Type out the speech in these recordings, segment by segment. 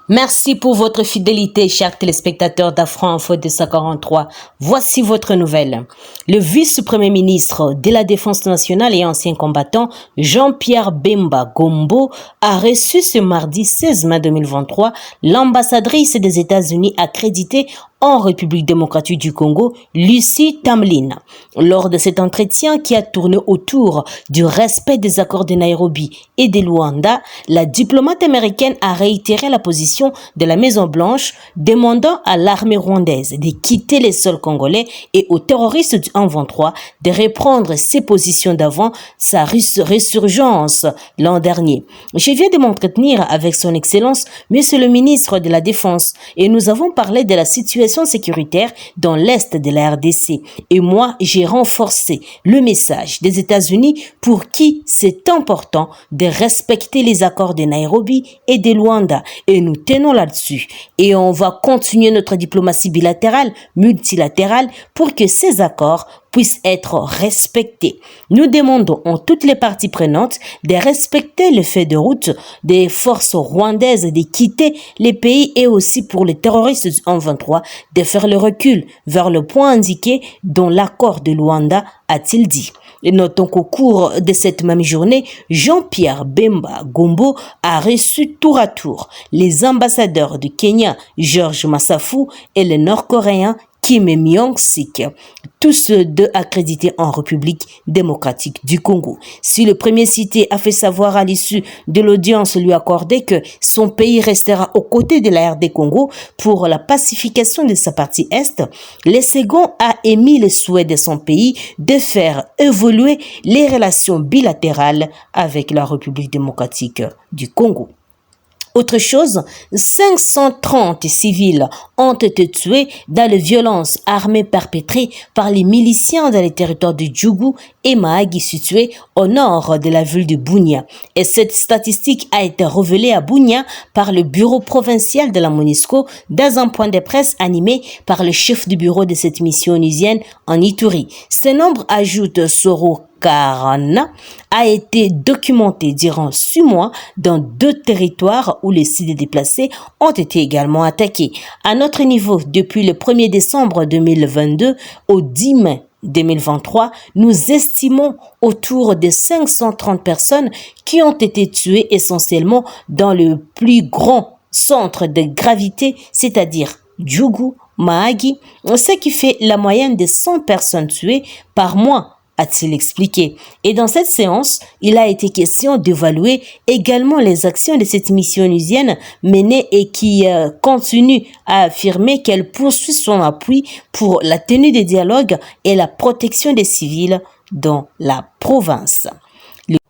Merci pour votre fidélité, chers téléspectateurs d'Afro Info 243. Voici votre nouvelle. Le vice-premier ministre de la Défense nationale et ancien combattant, Jean-Pierre Bemba Gombo, a reçu ce mardi 16 mai 2023 l'ambassadrice des États-Unis accréditée en République démocratique du Congo, Lucie Tamlin. Lors de cet entretien qui a tourné autour du respect des accords de Nairobi et de Luanda, la diplomate américaine a réitéré la position de la Maison-Blanche demandant à l'armée rwandaise de quitter les sols congolais et aux terroristes du 1-23 de reprendre ses positions d'avant sa résurgence l'an dernier. Je viens de m'entretenir avec son Excellence, Monsieur le ministre de la Défense, et nous avons parlé de la situation sécuritaire dans l'Est de la RDC. Et moi, j'ai renforcé le message des États-Unis pour qui c'est important de respecter les accords de Nairobi et de Luanda. Et nous tenons là-dessus. Et on va continuer notre diplomatie bilatérale, multilatérale, pour que ces accords puissent être respectés. Nous demandons à toutes les parties prenantes de respecter le fait de route des forces rwandaises de quitter les pays et aussi pour les terroristes du 1-23 de faire le recul vers le point indiqué dans l'accord de Luanda, a-t-il dit. Et notons qu'au cours de cette même journée, Jean-Pierre Bemba Gombo a reçu tour à tour les ambassadeurs du Kenya, George Massafu, et le Nord-Coréen Kim Myong-sik, tous deux accrédités en République démocratique du Congo. Si le premier cité a fait savoir à l'issue de l'audience lui accordée que son pays restera aux côtés de la RD Congo pour la pacification de sa partie Est, le second a émis le souhait de son pays de faire évoluer les relations bilatérales avec la République démocratique du Congo. Autre chose, 530 civils ont été tués dans les violences armées perpétrées par les miliciens dans les territoires de Djougou et Mahagi situés au nord de la ville de Bunia. Et cette statistique a été révélée à Bunia par le bureau provincial de la MONUSCO dans un point de presse animé par le chef du bureau de cette mission onusienne en Ituri. Ce nombre ajoute Soro Karana a été documenté durant 6 mois dans 2 territoires où les sites déplacés ont été également attaqués. À notre niveau, depuis le 1er décembre 2022 au 10 mai 2023, nous estimons autour de 530 personnes qui ont été tuées essentiellement dans le plus grand centre de gravité, c'est-à-dire Djougou, Mahagi, ce qui fait la moyenne de 100 personnes tuées par mois, a-t-il expliqué. Et dans cette séance, il a été question d'évaluer également les actions de cette mission onusienne menée et qui continue à affirmer qu'elle poursuit son appui pour la tenue des dialogues et la protection des civils dans la province.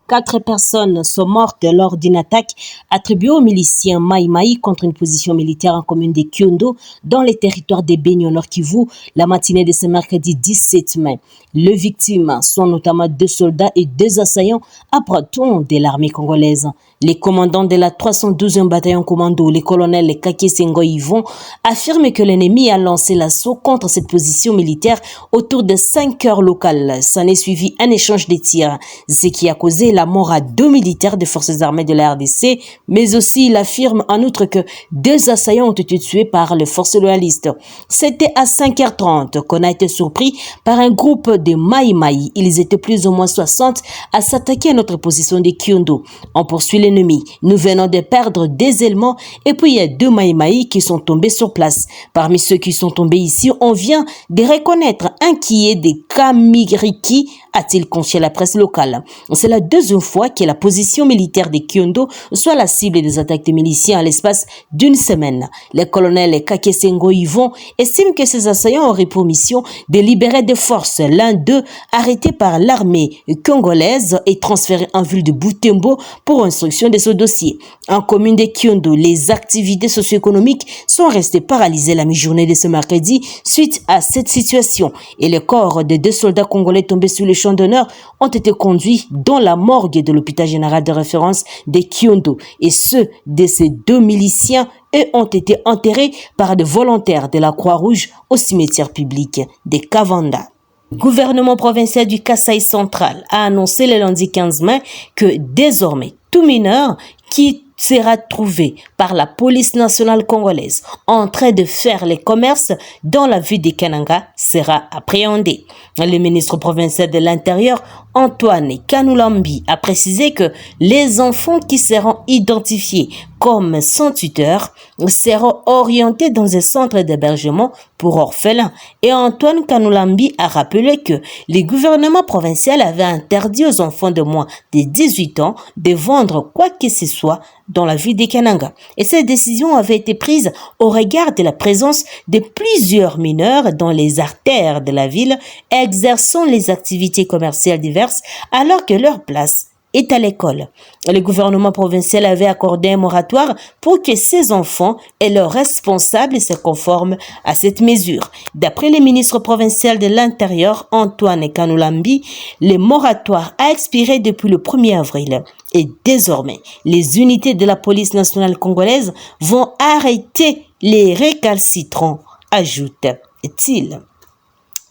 4 personnes sont mortes lors d'une attaque attribuée aux miliciens Mai Mai contre une position militaire en commune de Kyondo dans les territoires de Beni au Nord Kivu la matinée de ce mercredi 17 mai. Les victimes sont notamment 2 soldats et 2 assaillants à bras-de-ton de l'armée congolaise. Les commandants de la 312e bataillon commando, les colonels Kake Sengo Yvon, affirment que l'ennemi a lancé l'assaut contre cette position militaire autour de 5 heures locales. S'en est suivi un échange de tirs, ce qui a causé la mort à 2 militaires des forces armées de la RDC, mais aussi il affirme en outre que 2 assaillants ont été tués par les forces loyalistes. C'était à 5h30 qu'on a été surpris par un groupe de Mai Mai. Ils étaient plus ou moins 60 à s'attaquer à notre position de Kyondo. On poursuit l'ennemi. Nous venons de perdre des éléments et puis il y a 2 Mai Mai qui sont tombés sur place. Parmi ceux qui sont tombés ici, on vient de reconnaître un qui est des Kamiriki, a-t-il confié à la presse locale. C'est la 2e fois que la position militaire de Kyondo soit la cible des attaques de miliciens à l'espace d'une semaine. Le colonel Kakesengo Yvon estime que ces assaillants auraient pour mission de libérer des forces. L'un d'eux, arrêté par l'armée congolaise et transféré en ville de Butembo pour instruction de ce dossier. En commune de Kyondo, les activités socio-économiques sont restées paralysées la mi-journée de ce mercredi suite à cette situation et le corps de 2 soldats congolais tombés sur le champ d'honneur ont été conduits dans la morgue de l'hôpital général de référence de Kyondo et ceux de ces 2 miliciens ont été enterrés par des volontaires de la Croix-Rouge au cimetière public de Kavanda. Le gouvernement provincial du Kasaï central a annoncé le lundi 15 mai que désormais tout mineur qui sera trouvé par la police nationale congolaise en train de faire les commerces dans la ville de Kananga sera appréhendé. Le ministre provincial de l'Intérieur, Antoine Kanoulambi, a précisé que les enfants qui seront identifiés comme sans tuteur seront orientés dans un centre d'hébergement pour orphelins. Et Antoine Kanoulambi a rappelé que le gouvernement provincial avait interdit aux enfants de moins de 18 ans de vendre quoi que ce soit dans la ville de Kananga. Et cette décision avait été prise au regard de la présence de plusieurs mineurs dans les artères de la ville exerçant les activités commerciales diverses alors que leur place est à l'école. Le gouvernement provincial avait accordé un moratoire pour que ces enfants et leurs responsables se conforment à cette mesure. D'après le ministre provincial de l'Intérieur, Antoine Kanoulambi, le moratoire a expiré depuis le 1er avril. Et désormais, les unités de la police nationale congolaise vont arrêter les récalcitrants, ajoute-t-il.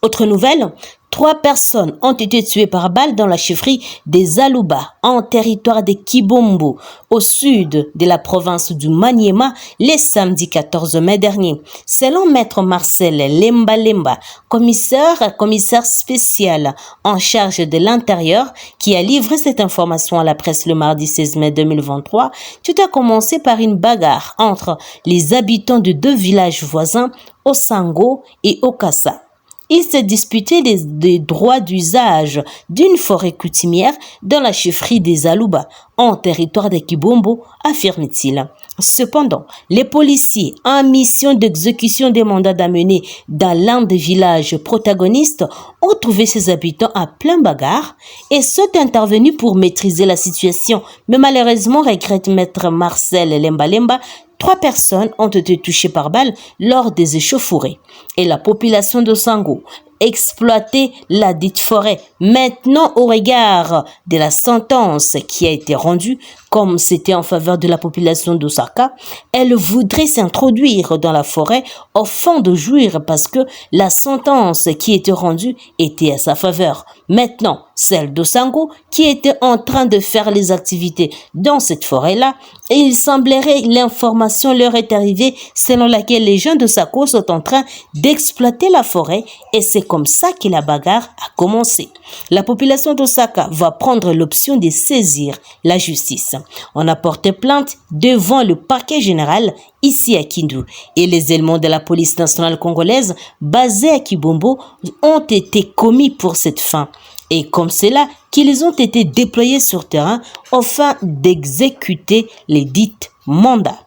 Autre nouvelle, 3 personnes ont été tuées par balle dans la chefferie des Alouba, en territoire de Kibombo, au sud de la province du Maniema, le samedi 14 mai dernier. Selon maître Marcel Lemba, commissaire spécial en charge de l'intérieur, qui a livré cette information à la presse le mardi 16 mai 2023, tout a commencé par une bagarre entre les habitants de 2 villages voisins, Osango et Okassa. Ils se disputaient des droits d'usage d'une forêt coutumière dans la chefferie des Alouba, en territoire de Kibombo, affirme-t-il. Cependant, les policiers en mission d'exécution des mandats d'amener dans l'un des villages protagonistes ont trouvé ces habitants à plein bagarre et sont intervenus pour maîtriser la situation. Mais malheureusement, regrette maître Marcel Lemba, 3 personnes ont été touchées par balle lors des échauffourées. Et la population de Sango exploiter la dite forêt. Maintenant, au regard de la sentence qui a été rendue, comme c'était en faveur de la population d'Osaka, elle voudrait s'introduire dans la forêt afin de jouir parce que la sentence qui était rendue était à sa faveur. Maintenant, celle d'Osango qui était en train de faire les activités dans cette forêt-là, et il semblerait l'information leur est arrivée selon laquelle les gens d'Osako sont en train d'exploiter la forêt et c'est comme ça que la bagarre a commencé. La population d'Osaka va prendre l'option de saisir la justice. On a porté plainte devant le parquet général ici à Kindu et les éléments de la police nationale congolaise basés à Kibombo ont été commis pour cette fin. Et comme c'est là qu'ils ont été déployés sur terrain afin d'exécuter les dites mandats,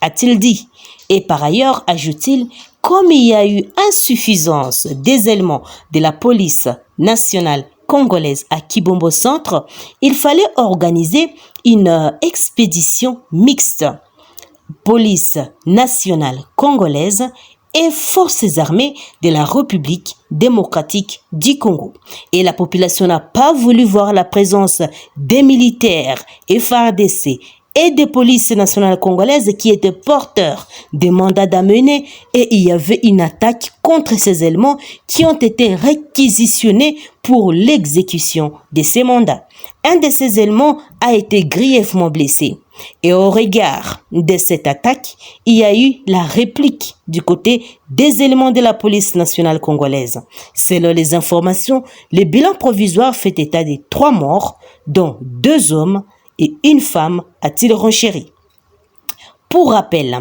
a-t-il dit. Et par ailleurs, ajoute-t-il, comme il y a eu insuffisance des éléments de la police nationale congolaise à Kibombo Centre, il fallait organiser une expédition mixte. Police nationale congolaise et forces armées de la République démocratique du Congo. Et la population n'a pas voulu voir la présence des militaires FARDC et des polices nationales congolaises qui étaient porteurs des mandats d'amener et il y avait une attaque contre ces éléments qui ont été réquisitionnés pour l'exécution de ces mandats. Un de ces éléments a été grièvement blessé. Et au regard de cette attaque, il y a eu la réplique du côté des éléments de la police nationale congolaise. Selon les informations, le bilan provisoire fait état de 3 morts, dont 2 hommes et une femme, a-t-il renchéri. Pour rappel,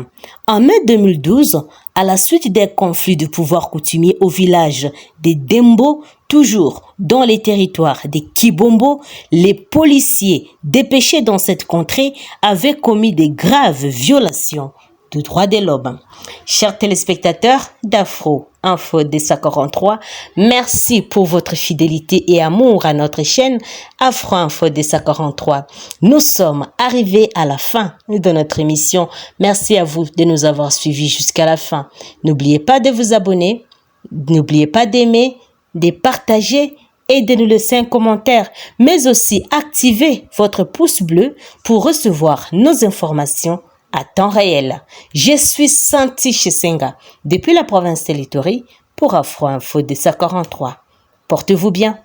en mai 2012, à la suite des conflits de pouvoir coutumier au village de Dembo, toujours dans les territoires de Kibombo, les policiers dépêchés dans cette contrée avaient commis de graves violations de droits de l'homme. Chers téléspectateurs d'Afro Info D43, merci pour votre fidélité et amour à notre chaîne Afro Info D43. Nous sommes arrivés à la fin de notre émission. Merci à vous de nous avoir suivis jusqu'à la fin. N'oubliez pas de vous abonner, n'oubliez pas d'aimer, de partager et de nous laisser un commentaire, mais aussi activer votre pouce bleu pour recevoir nos informations à temps réel. Je suis Santi Chisenga depuis la province de l'Ituri pour Afro Info D43. Portez-vous bien.